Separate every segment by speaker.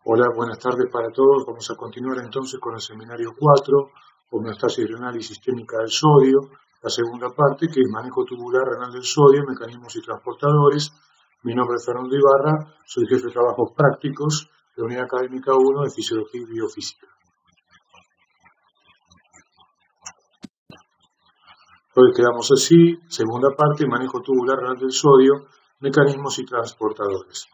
Speaker 1: Hola, buenas tardes para todos. Vamos a continuar entonces con el seminario 4, homeostasis renal y sistémica del sodio, la segunda parte, que es manejo tubular renal del sodio, mecanismos y transportadores. Mi nombre es Fernando Ibarra, soy jefe de trabajos prácticos de la Unidad Académica 1 de Fisiología y Biofísica. Hoy quedamos así, segunda parte, manejo tubular renal del sodio, mecanismos y transportadores.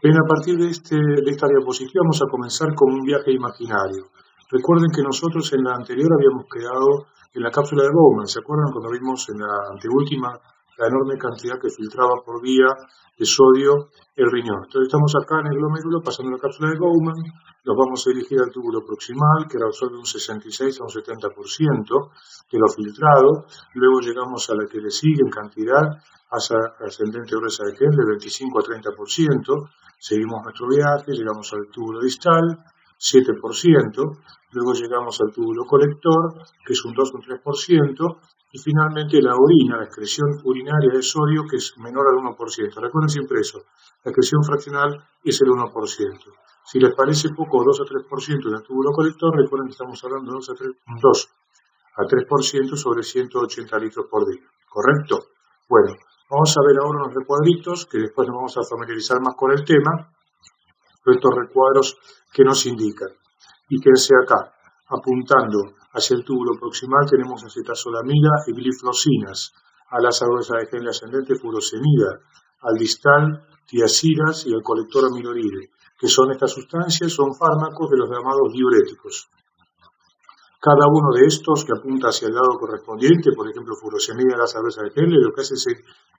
Speaker 1: Bien, a partir de esta diapositiva vamos a comenzar con un viaje imaginario. Recuerden que nosotros en la anterior habíamos quedado en la cápsula de Bowman. ¿Se acuerdan cuando vimos en la anteúltima la enorme cantidad que filtraba por vía de sodio el riñón? Entonces estamos acá en el glomérulo pasando la cápsula de Bowman, nos vamos a dirigir al túbulo proximal que absorbe un 66 a un 70% de lo filtrado. Luego llegamos a la que le sigue en cantidad ascendente gruesa de gel de 25 a 30%. Seguimos nuestro viaje, llegamos al túbulo distal, 7%, luego llegamos al túbulo colector, que es un 2 o un 3%, y finalmente la orina, la excreción urinaria de sodio, que es menor al 1%. Recuerden siempre eso, la excreción fraccional es el 1%. Si les parece poco, 2 a 3% en el túbulo colector, recuerden que estamos hablando de 2 a 3% sobre 180 litros por día, ¿correcto? Bueno, vamos a ver ahora unos recuadritos que después nos vamos a familiarizar más con el tema, estos recuadros que nos indican. Fíjense acá, apuntando hacia el túbulo proximal tenemos acetazolamida y gliflocinas, a la gruesa de gel ascendente furosemida, al distal tiaziras y al colector amiloride, que son estas sustancias, son fármacos de los llamados diuréticos. Cada uno de estos que apunta hacia el lado correspondiente, por ejemplo, furosemida a la gruesa de gel, lo que hace es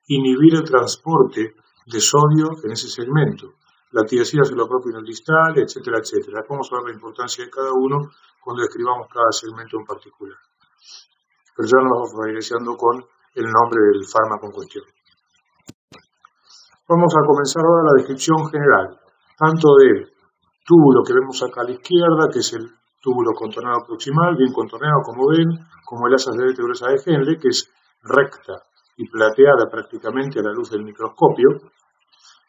Speaker 1: inhibir el transporte de sodio en ese segmento. La tiazida se lo propio en el distal, etcétera, etcétera. Vamos a ver la importancia de cada uno cuando describamos cada segmento en particular. Pero ya nos vamos familiarizando con el nombre del fármaco en cuestión. Vamos a comenzar ahora la descripción general, tanto del túbulo que vemos acá a la izquierda, que es el túbulo contorneado proximal, bien contorneado como ven, como el asa ascendente gruesa de Henle, que es recta y plateada prácticamente a la luz del microscopio,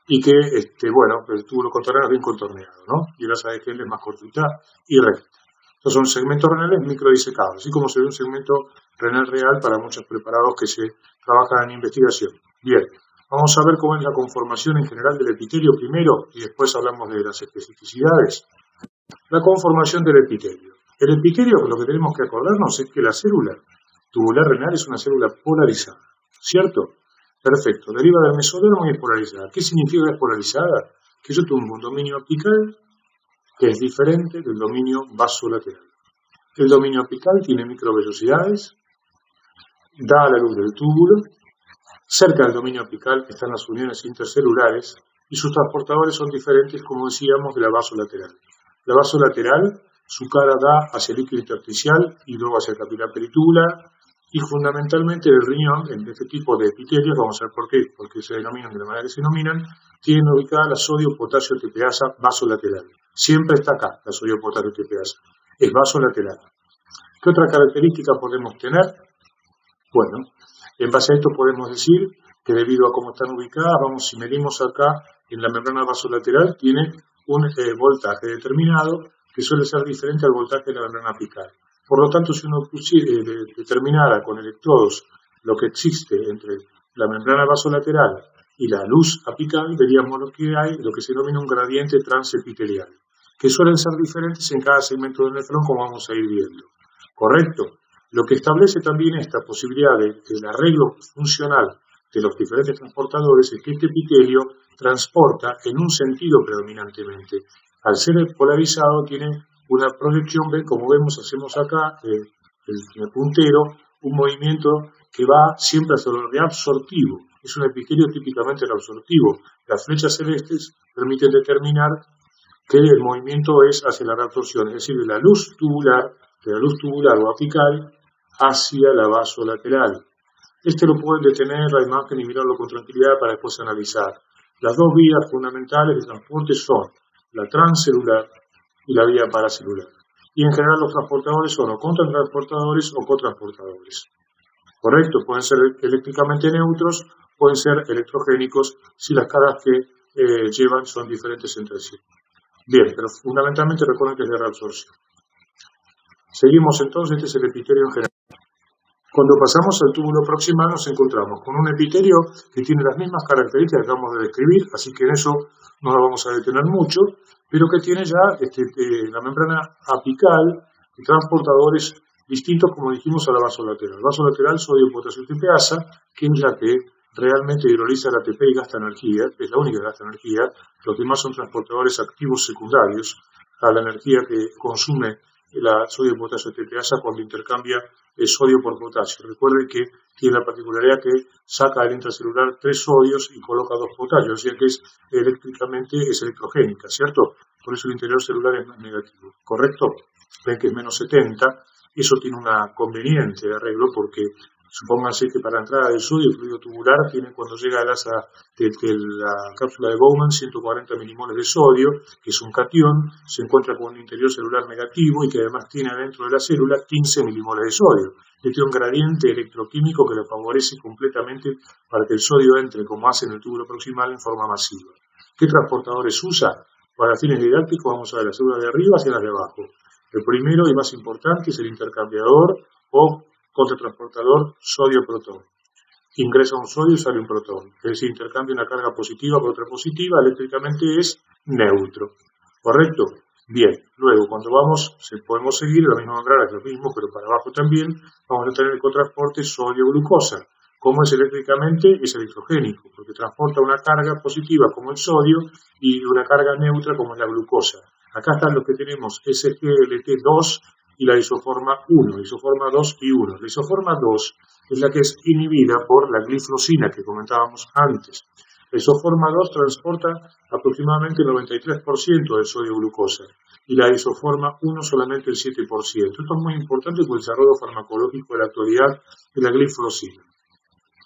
Speaker 1: y que, el túbulo contorneado es bien contorneado, ¿no? Y el asa de Henle es más cortita y recta. Estos son segmentos renales microdisecados, así como se ve un segmento renal real para muchos preparados que se trabajan en investigación. Bien, vamos a ver cómo es la conformación en general del epitelio primero y después hablamos de las especificidades. La conformación del epitelio. El epitelio, lo que tenemos que acordarnos es que la célula tubular renal es una célula polarizada, ¿cierto? Perfecto, deriva del mesodermo y es polarizada. ¿Qué significa que es polarizada? Que yo tengo un dominio apical que es diferente del dominio vasolateral. El dominio apical tiene microvellosidades, da a la luz del túbulo. Cerca del dominio apical están las uniones intercelulares y sus transportadores son diferentes, como decíamos, de la vasolateral. La vasolateral, su cara da hacia el líquido intersticial y luego hacia el capilar peritubular, y fundamentalmente el riñón, en este tipo de epitelios, vamos a ver por qué, porque se denominan de la manera que se denominan, tienen ubicada la sodio-potasio tepeasa vasolateral. Siempre está acá la sodio-potasio tepeasa, es vasolateral. ¿Qué otra característica podemos tener? Bueno, en base a esto podemos decir que debido a cómo están ubicadas, si medimos acá en la membrana vasolateral, tiene un voltaje determinado que suele ser diferente al voltaje de la membrana apical. Por lo tanto, si uno determinara con electrodos lo que existe entre la membrana vasolateral y la luz apical, veríamos lo que se denomina un gradiente transepitelial, que suelen ser diferentes en cada segmento del nefrón, como vamos a ir viendo. ¿Correcto? Lo que establece también esta posibilidad del arreglo funcional de los diferentes transportadores es que este epitelio transporta en un sentido predominantemente. Al ser polarizado tiene una proyección, como vemos, hacemos acá, el puntero, un movimiento que va siempre hacia lo reabsortivo. Es un epitelio típicamente reabsortivo. Las flechas celestes permiten determinar que el movimiento es hacia la reabsorción, es decir, de la luz tubular o apical hacia la vasolateral. Lo pueden detener la imagen y mirarlo con tranquilidad para después analizar. Las dos vías fundamentales de transporte son la transcelular y la vía paracelular. Y en general los transportadores son o contratransportadores o cotransportadores. ¿Correcto? Pueden ser eléctricamente neutros, pueden ser electrogénicos si las caras que son diferentes entre sí. Bien, pero fundamentalmente recuerden que es de reabsorción. Seguimos entonces, este es el epitelio en general. Cuando pasamos al túbulo proximal nos encontramos con un epitelio que tiene las mismas características que acabamos de describir, así que en eso no nos vamos a detener mucho, pero que tiene ya la membrana apical y transportadores distintos, como dijimos, a la vasolateral. Vasolateral, sodio, potasio, TPasa, que es la que realmente hidroliza el ATP y gasta energía, es la única que gasta energía. Los demás son transportadores activos secundarios a la energía que consume la sodio, potasio, TPasa cuando intercambia el sodio por potasio. Recuerden que tiene la particularidad que saca del intracelular 3 sodios y coloca 2 potasios, o sea que eléctricamente es electrogénica, ¿cierto? Por eso el interior celular es más negativo, ¿correcto? Ven que es menos 70, eso tiene un conveniente arreglo porque supónganse que para la entrada del sodio el fluido tubular tiene cuando llega al asa de la cápsula de Bowman 140 milimoles de sodio, que es un catión, se encuentra con un interior celular negativo y que además tiene adentro de la célula 15 milimoles de sodio. Este tiene un gradiente electroquímico que lo favorece completamente para que el sodio entre, como hace en el túbulo proximal, en forma masiva. ¿Qué transportadores usa? Para fines didácticos vamos a ver las células de arriba hacia las de abajo. El primero y más importante es el intercambiador o contratransportador sodio-protón. Ingresa un sodio y sale un protón. Es decir, intercambia una carga positiva por otra positiva, eléctricamente es neutro. ¿Correcto? Bien. Luego, cuando vamos, podemos seguir la misma membrana, es lo mismo, pero para abajo también, vamos a tener el cotransporte sodio-glucosa. ¿Cómo es eléctricamente? Es electrogénico, porque transporta una carga positiva como el sodio y una carga neutra como es la glucosa. Acá están los que tenemos SGLT2 y la isoforma 1, isoforma 2 y 1. La isoforma 2 es la que es inhibida por la glifosina que comentábamos antes. La isoforma 2 transporta aproximadamente el 93% del sodio-glucosa y la isoforma 1 solamente el 7%. Esto es muy importante por el desarrollo farmacológico de la actualidad de la glifosina.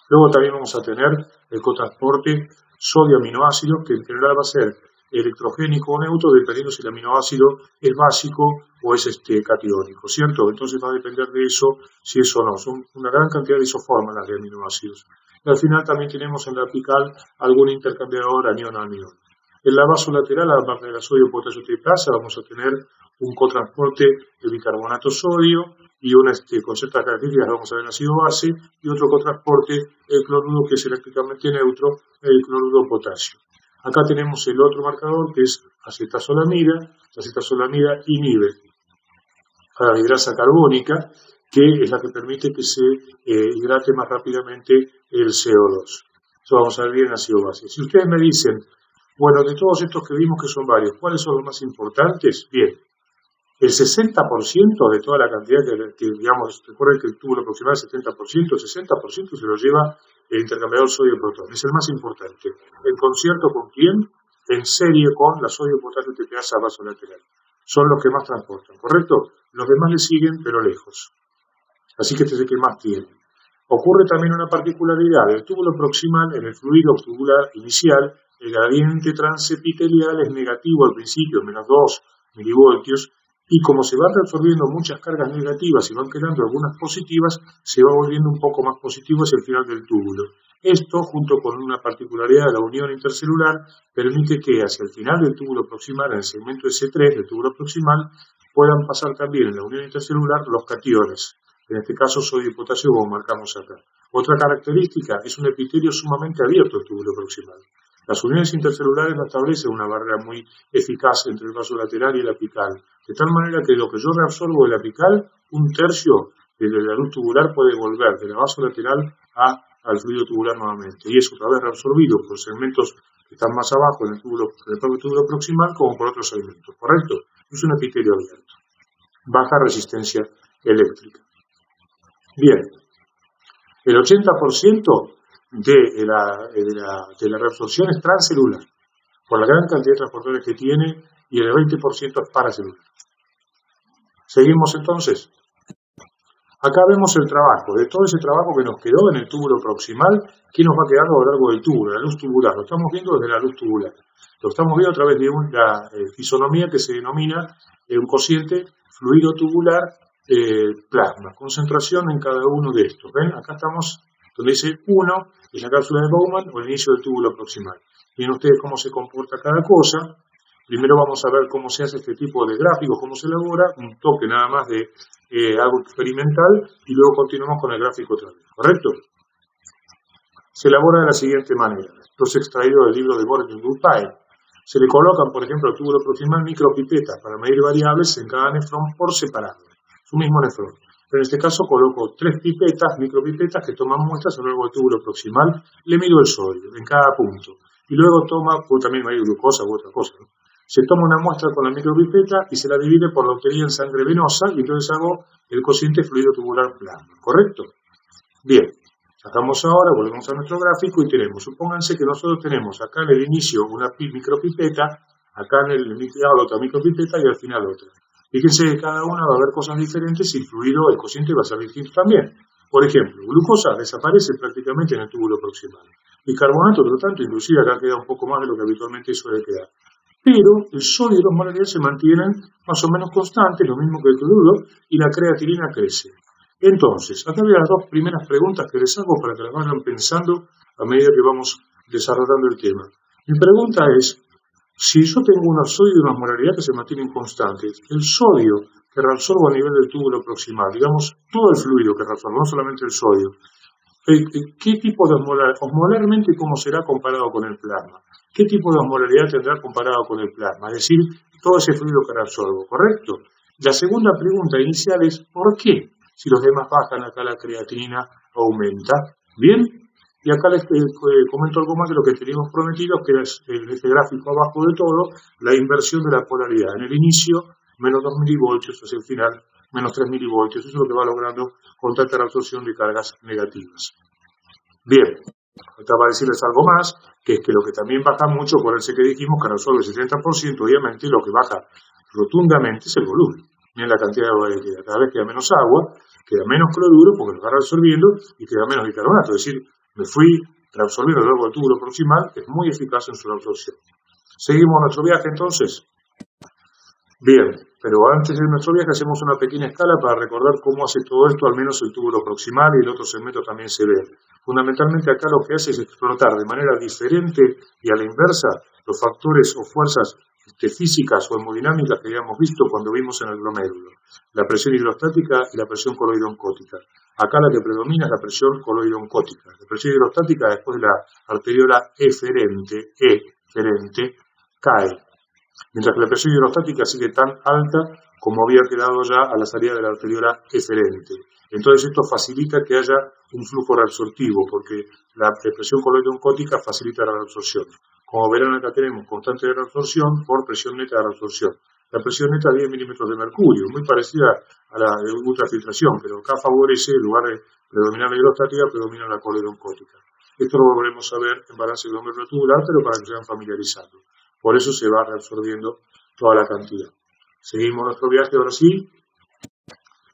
Speaker 1: Luego también vamos a tener el cotransporte sodio-aminoácido, que en general va a ser electrogénico o neutro, dependiendo si el aminoácido es básico o es catiónico, ¿cierto? Entonces va a depender de eso si es o no. Son una gran cantidad de isoformas las de aminoácidos. Y al final también tenemos en la apical algún intercambiador anión-anión. En la vasolateral, aparte de la sodio, potasio, TPasa, vamos a tener un cotransporte de bicarbonato sodio y con ciertas características vamos a ver el ácido base y otro cotransporte, el cloruro, que es eléctricamente neutro, el cloruro potasio. Acá tenemos el otro marcador que es acetazolamida. La acetazolamida inhibe a la hidrasa carbónica, que es la que permite que se hidrate más rápidamente el CO2. Eso vamos a ver bien en ácido base. Si ustedes me dicen, bueno, de todos estos que vimos que son varios, ¿cuáles son los más importantes? Bien, el 60% de toda la cantidad que digamos, recuerden que el túbulo proximal es 70%, el 60% se lo lleva el intercambiador sodio-protón. Es el más importante. ¿En concierto con quién? En serie con la sodio-potasio TPasa vasolateral. Son los que más transportan, ¿correcto? Los demás le siguen, pero lejos. Así que este es el que más tiene. Ocurre también una particularidad. El túbulo proximal, en el fluido tubular inicial, el gradiente transepitelial es negativo al principio, menos 2 milivoltios, y como se van reabsorbiendo muchas cargas negativas y van quedando algunas positivas, se va volviendo un poco más positivo hacia el final del túbulo. Esto, junto con una particularidad de la unión intercelular, permite que hacia el final del túbulo proximal, en el segmento S3 del túbulo proximal, puedan pasar también en la unión intercelular los cationes. En este caso, sodio y potasio, como marcamos acá. Otra característica es un epitelio sumamente abierto el túbulo proximal. Las uniones intercelulares no establecen una barrera muy eficaz entre el vasolateral y el apical, de tal manera que lo que yo reabsorbo del apical, 1/3 de la luz tubular puede volver de la vasolateral al fluido tubular nuevamente, y es otra vez reabsorbido por segmentos que están más abajo en el propio túbulo proximal como por otros segmentos, ¿correcto? Es un epitelio abierto. Baja resistencia eléctrica. Bien, el 80% de la reabsorción es transcelular, por la gran cantidad de transportadores que tiene, y el 20% es paracelular. Seguimos entonces. Acá vemos el trabajo, de todo ese trabajo que nos quedó en el túbulo proximal, ¿qué nos va quedando a lo largo del túbulo? La luz tubular, lo estamos viendo desde la luz tubular. Lo estamos viendo a través de una fisonomía que se denomina un cociente fluido tubular plasma, concentración en cada uno de estos. ¿Ven? Acá estamos donde dice 1, es la cápsula de Bowman o el inicio del túbulo proximal. Miren ustedes cómo se comporta cada cosa. Primero vamos a ver cómo se hace este tipo de gráficos, cómo se elabora, un toque nada más de algo experimental, y luego continuamos con el gráfico otra vez, ¿correcto? Se elabora de la siguiente manera. Esto es extraído del libro de Borges Gulpay. Se le colocan, por ejemplo, al túbulo proximal micropipetas para medir variables en cada nefrón por separado, su mismo nefrón. Pero en este caso coloco 3 pipetas, micropipetas, que toman muestras a lo largo del túbulo proximal, le mido el sodio en cada punto. Y luego también hay glucosa u otra cosa, ¿no? Se toma una muestra con la micropipeta y se la divide por lotería en sangre venosa, y entonces hago el cociente fluido tubular plasma, ¿correcto? Bien, sacamos ahora, volvemos a nuestro gráfico y tenemos, supónganse que nosotros tenemos acá en el inicio una micropipeta, acá en el iniciado otra micropipeta y al final otra. Fíjense que cada una va a haber cosas diferentes y el fluido, el cociente va a ser distinto también. Por ejemplo, glucosa desaparece prácticamente en el túbulo proximal. Bicarbonato, por lo tanto, inclusive acá queda un poco más de lo que habitualmente suele quedar. Pero el sodio y los molaridades se mantienen más o menos constantes, lo mismo que el cloruro, y la creatinina crece. Entonces, acá voy a las 2 primeras preguntas que les hago para que las vayan pensando a medida que vamos desarrollando el tema. Mi pregunta es, si yo tengo unos sodio y unas molaridades que se mantienen constantes, el sodio que reabsorbo a nivel del túbulo proximal, digamos, todo el fluido que reabsorbo, no solamente el sodio, ¿qué tipo de osmolarmente cómo será comparado con el plasma? ¿Qué tipo de osmolaridad tendrá comparado con el plasma? Es decir, todo ese fluido que reabsorbo, ¿correcto? La segunda pregunta inicial es, ¿por qué? Si los demás bajan, acá la creatinina aumenta. ¿Bien? Y acá les comento algo más de lo que teníamos prometido, que es en este gráfico abajo de todo, la inversión de la polaridad. En el inicio, menos 2 milivoltios, hacia el final, menos 3 milivoltios. Eso es lo que va logrando con tanta absorción de cargas negativas. Bien, falta para decirles algo más, que es que lo que también baja mucho, acuérdense que dijimos que resuelve el 70%, obviamente lo que baja rotundamente es el volumen. Miren la cantidad de agua que queda. Cada vez queda menos agua, queda menos cloruro porque lo va reabsorbiendo y queda menos bicarbonato. Es decir, me fui reabsorbiendo a lo largo del túbulo proximal, que es muy eficaz en su reabsorción. ¿Seguimos nuestro viaje entonces? Bien, pero antes de nuestro viaje hacemos una pequeña escala para recordar cómo hace todo esto, al menos el túbulo proximal, y el otro segmento también se ve. Fundamentalmente acá lo que hace es explotar de manera diferente y a la inversa los factores o fuerzas físicas o hemodinámicas que habíamos visto cuando vimos en el glomérulo. La presión hidrostática y la presión coloidooncótica. Acá la que predomina es la presión coloidooncótica. La presión hidrostática después de la arteriola eferente, cae. Mientras que la presión hidrostática sigue tan alta como había quedado ya a la salida de la arteriola eferente. Entonces esto facilita que haya un flujo reabsortivo, porque la presión coloidooncótica facilita la reabsorción. Como verán, acá tenemos constante de reabsorción por presión neta de reabsorción. La presión neta es 10 milímetros de mercurio, muy parecida a la de ultrafiltración, pero acá favorece, en lugar de predominar la hidrostática, predomina la coloidooncótica. Esto lo volveremos a ver en balance glomérulo tubular, pero para que se vayan familiarizando. Por eso se va reabsorbiendo toda la cantidad. Seguimos nuestro viaje ahora sí.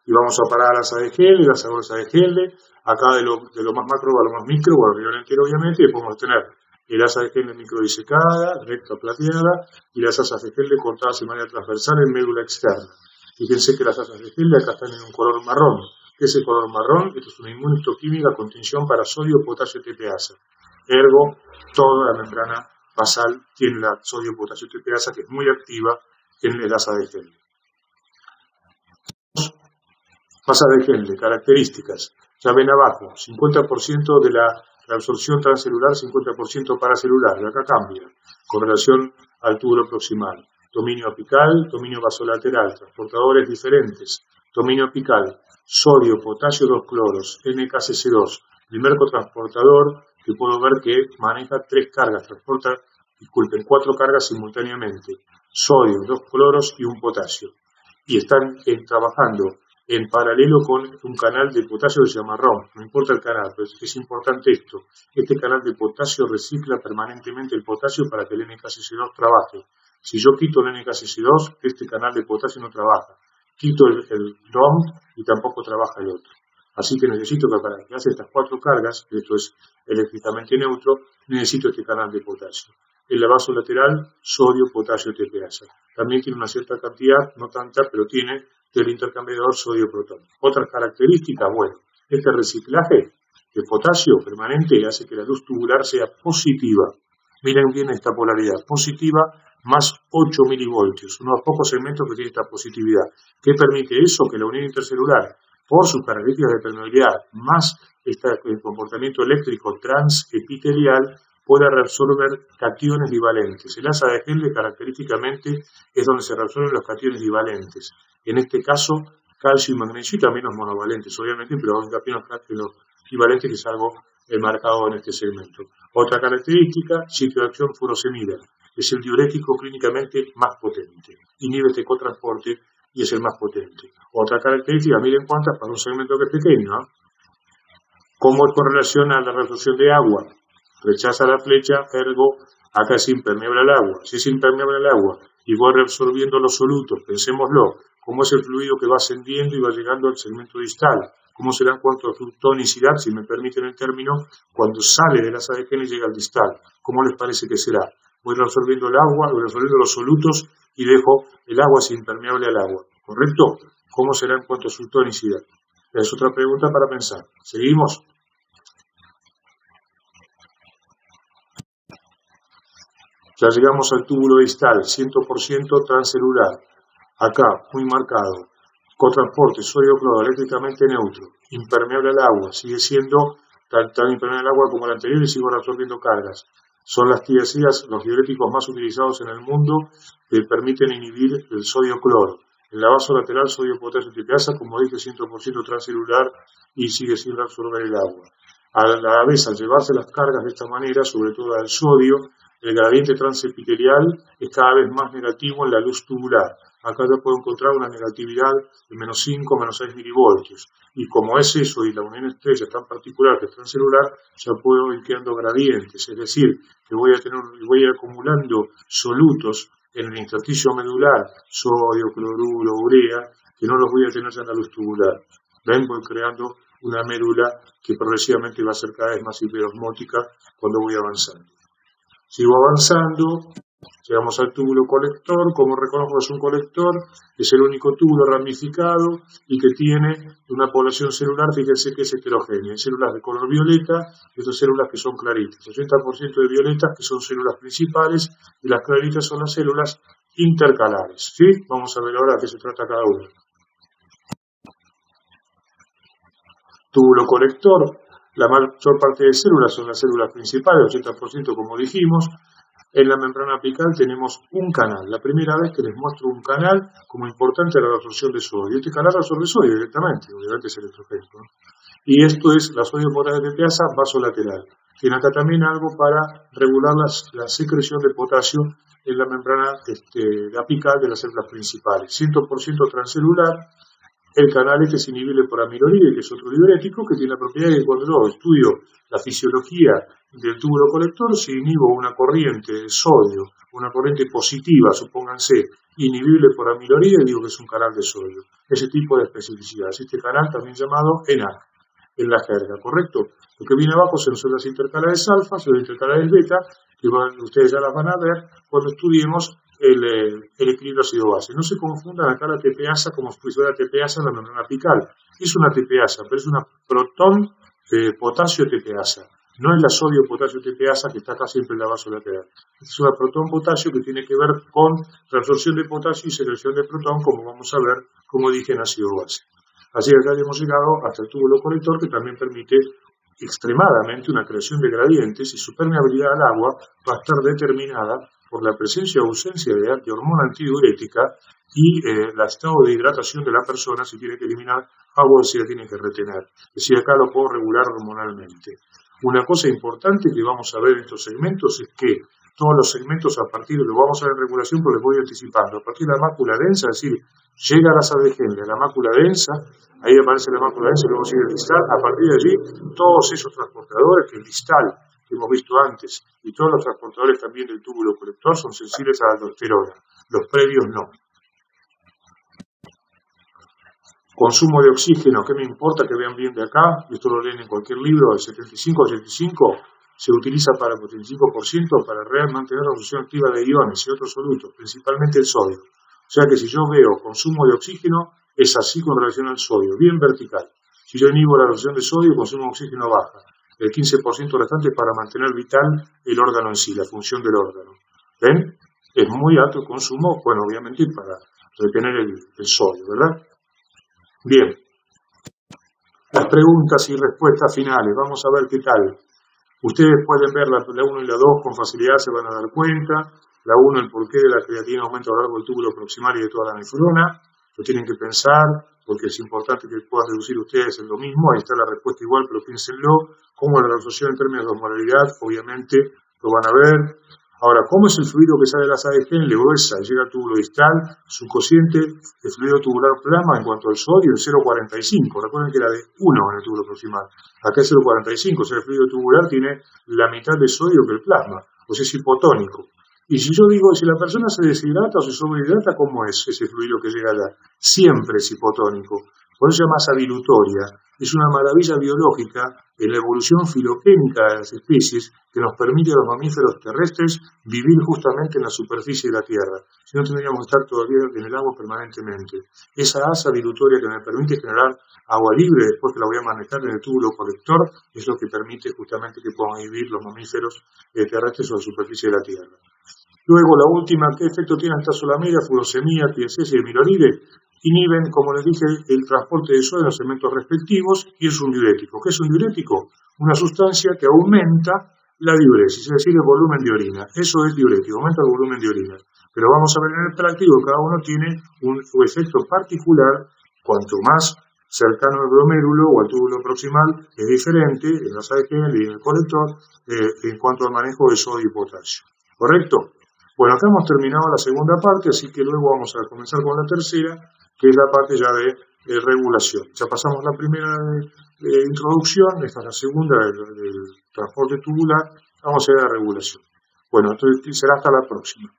Speaker 1: Y vamos a parar a las ADGL, las bolsas ADGL, acá de lo más macro a lo más micro, o al riñón entero obviamente, y podemos tener el asa ADGL microdisecada, recta plateada, y las asas ADGL cortadas de manera transversal en médula externa. Fíjense que las asas ADGL acá están en un color marrón. ¿Qué es el color marrón? Esto es una inmunohistoquímica con tinción para sodio, potasio, TPasa. Ergo, toda la membrana basal tiene la sodio, potasio, TPasa, que es muy activa en el asa ADGL. Asa ADGL, características. Ya ven abajo, 50% de la absorción transcelular, 50% paracelular. Y acá cambia, con relación al túbulo proximal. Dominio apical, dominio vasolateral, transportadores diferentes. Dominio apical, sodio, potasio, 2 cloros, NKCC2. Primer cotransportador que puedo ver que maneja 3 cargas, transporta, 4 cargas simultáneamente. Sodio, 2 cloros y un potasio. Y están trabajando en paralelo con un canal de potasio que se llama ROM. No importa el canal, pero es importante esto. Este canal de potasio recicla permanentemente el potasio para que el NKCC2 trabaje. Si yo quito el NKCC2, este canal de potasio no trabaja. Quito el ROM y tampoco trabaja el otro. Así que necesito que para que hace estas 4 cargas, que esto es eléctricamente neutro, necesito este canal de potasio. En la vasolateral, sodio, potasio, TPasa. También tiene una cierta cantidad, no tanta, pero tiene del intercambiador sodio-protón. Otras características, bueno, este reciclaje de potasio permanente hace que la luz tubular sea positiva. Miren bien esta polaridad, positiva más 8 milivoltios, uno de los pocos segmentos que tiene esta positividad. ¿Qué permite eso? Que la unión intercelular, por sus características de permeabilidad, más el comportamiento eléctrico transepitelial, pueda reabsorber cationes divalentes. El asa de Henle característicamente es donde se reabsorben los cationes divalentes. En este caso, calcio y magnesio, y también los monovalentes, obviamente, pero también los divalentes, que es algo marcado en este segmento. Otra característica, sitio de acción furosemida. Es el diurético clínicamente más potente. Inhibe este cotransporte y es el más potente. Otra característica, miren cuántas para un segmento que es pequeño, ¿eh? ¿Cómo correlaciona la reabsorción de agua? Rechaza la flecha, ergo, acá es impermeable al agua. Si es impermeable al agua y voy reabsorbiendo los solutos, pensémoslo, cómo es el fluido que va ascendiendo y va llegando al segmento distal. ¿Cómo será en cuanto a su tonicidad, si me permiten el término, cuando sale del asa de Henle y llega al distal? ¿Cómo les parece que será? Voy reabsorbiendo el agua, voy reabsorbiendo los solutos y dejo el agua impermeable al agua. ¿Correcto? ¿Cómo será en cuanto a su tonicidad? Es otra pregunta para pensar. ¿Seguimos? Ya llegamos al túbulo distal, 100% transcelular. Acá, muy marcado. Cotransporte, sodio-cloro, eléctricamente neutro, impermeable al agua, sigue siendo tan impermeable al agua como el anterior y sigo reabsorbiendo cargas. Son las tiazidas, los diuréticos más utilizados en el mundo, que permiten inhibir el sodio-cloro. En la vasolateral, sodio-potasio TPasa, como dije, 100% transcelular y sigue sin reabsorber el agua. A la vez, al llevarse las cargas de esta manera, sobre todo al sodio, el gradiente transepitelial es cada vez más negativo en la luz tubular. Acá yo puedo encontrar una negatividad de menos 5, menos 6 milivoltios. Y como es eso y la unión estrecha tan particular que es transcelular, ya puedo ir creando gradientes. Es decir, que voy a ir acumulando solutos en el intersticio medular, sodio, cloruro, urea, que no los voy a tener ya en la luz tubular. ¿Ven? Voy creando una médula que progresivamente va a ser cada vez más hiperosmótica cuando voy avanzando. Sigo avanzando, llegamos al túbulo colector. ¿Cómo reconozco que es un colector? Es el único túbulo ramificado y que tiene una población celular, fíjense que es heterogénea. Hay células de color violeta y otras células que son claritas. 80% de violetas, que son células principales, y las claritas son las células intercalares. ¿Sí? Vamos a ver ahora de qué se trata cada una. Túbulo colector. La mayor parte de células son las células principales, 80% como dijimos. En la membrana apical tenemos un canal. La primera vez que les muestro un canal como importante a la absorción de sodio. Este canal absorbe sodio directamente, obviamente es electrogénico, ¿no? Y esto es la sodio-potasio TPasa vasolateral. Tiene acá también algo para regular la secreción de potasio en la membrana apical de las células principales. 100% transcelular. El canal este es inhibible por amiloride, que es otro diurético, que tiene la propiedad de que cuando yo estudio la fisiología del túbulo colector, si inhibo una corriente de sodio, una corriente positiva, supónganse, inhibible por amiloride, digo que es un canal de sodio. Ese tipo de especificidad. Este canal también llamado ENAC en la jerga, ¿correcto? Lo que viene abajo son las intercalares alfa, son las intercalares beta, que ustedes ya las van a ver cuando estudiemos el equilibrio ácido-base. No se confundan acá la TPasa como si fuera TPasa en la membrana apical. Es una TPasa, pero es una protón potasio TPasa. No es la sodio-potasio TPasa que está acá siempre en la vasolateral. Es una protón-potasio que tiene que ver con reabsorción de potasio y secreción de protón, como vamos a ver, como dije, en ácido-base. Así que acá hemos llegado hasta el túbulo colector, que también permite extremadamente una creación de gradientes, y su permeabilidad al agua va a estar determinada por la presencia o ausencia de hormona antidiurética y el estado de hidratación de la persona, si tiene que eliminar agua o si la tiene que retener. Es decir, acá lo puedo regular hormonalmente. Una cosa importante que vamos a ver en estos segmentos es que todos los segmentos, a partir de lo vamos a ver en regulación, pero les voy anticipando, a partir de la mácula densa, es decir, llega a la asa de Henle, la mácula densa, ahí aparece la mácula densa y luego sigue el distal. A partir de allí, todos esos transportadores, que el distal que hemos visto antes y todos los transportadores también del túbulo colector son sensibles a la aldosterona, los previos no. Consumo de oxígeno, ¿qué me importa que vean bien de acá? Esto lo leen en cualquier libro, el 75-85 se utiliza para el 75% para mantener la absorción activa de iones y otros solutos, principalmente el sodio. O sea que si yo veo consumo de oxígeno, es así con relación al sodio, bien vertical. Si yo inhibo la absorción de sodio, el consumo de oxígeno baja. el 15% restante para mantener vital el órgano en sí, la función del órgano. ¿Ven? Es muy alto el consumo, bueno, obviamente para retener el sodio, ¿verdad? Bien. Las preguntas y respuestas finales, vamos a ver qué tal. Ustedes pueden ver la 1 y la 2 con facilidad, se van a dar cuenta. La 1, el porqué de la creatina aumenta a lo largo del túbulo proximal y de toda la nefrona. Lo tienen que pensar, porque es importante que puedan deducir ustedes en lo mismo. Ahí está la respuesta igual, pero piénsenlo. Cómo la resolución en términos de osmolaridad, obviamente lo van a ver. Ahora, ¿cómo es el fluido que sale de la sala de Henle gruesa y llega al túbulo distal? Su cociente de fluido tubular plasma en cuanto al sodio es 0,45. Recuerden que era de 1 en el túbulo proximal. Acá es 0,45, o sea, el fluido tubular tiene la mitad de sodio que el plasma, o sea, es hipotónico. Y si yo digo, si la persona se deshidrata o se sobrehidrata, ¿cómo es ese fluido que llega allá? Siempre es hipotónico. Por eso se llama sabilutoria. Es una maravilla biológica en la evolución filoquémica de las especies que nos permite a los mamíferos terrestres vivir justamente en la superficie de la Tierra. Si no, tendríamos que estar todavía en el agua permanentemente. Esa asa dilutoria que me permite generar agua libre después que la voy a manejar en el túbulo colector es lo que permite justamente que puedan vivir los mamíferos terrestres sobre la superficie de la Tierra. Luego, la última, ¿qué efecto tiene esta solamida, furosemida, tiesese y miloride? Inhiben, como les dije, el transporte de sodio en los segmentos respectivos y es un diurético. ¿Qué es un diurético? Una sustancia que aumenta la diuresis, es decir, el volumen de orina. Eso es diurético, aumenta el volumen de orina. Pero vamos a ver en el práctico que cada uno tiene un efecto particular. Cuanto más cercano al glomérulo o al túbulo proximal es diferente en la sala de Henle y en el colector en cuanto al manejo de sodio y potasio. ¿Correcto? Bueno, acá hemos terminado la segunda parte, así que luego vamos a comenzar con la tercera, que es la parte ya de regulación. Ya pasamos la primera de introducción, esta es la segunda del transporte tubular, vamos a ir a la regulación. Bueno, entonces será hasta la próxima.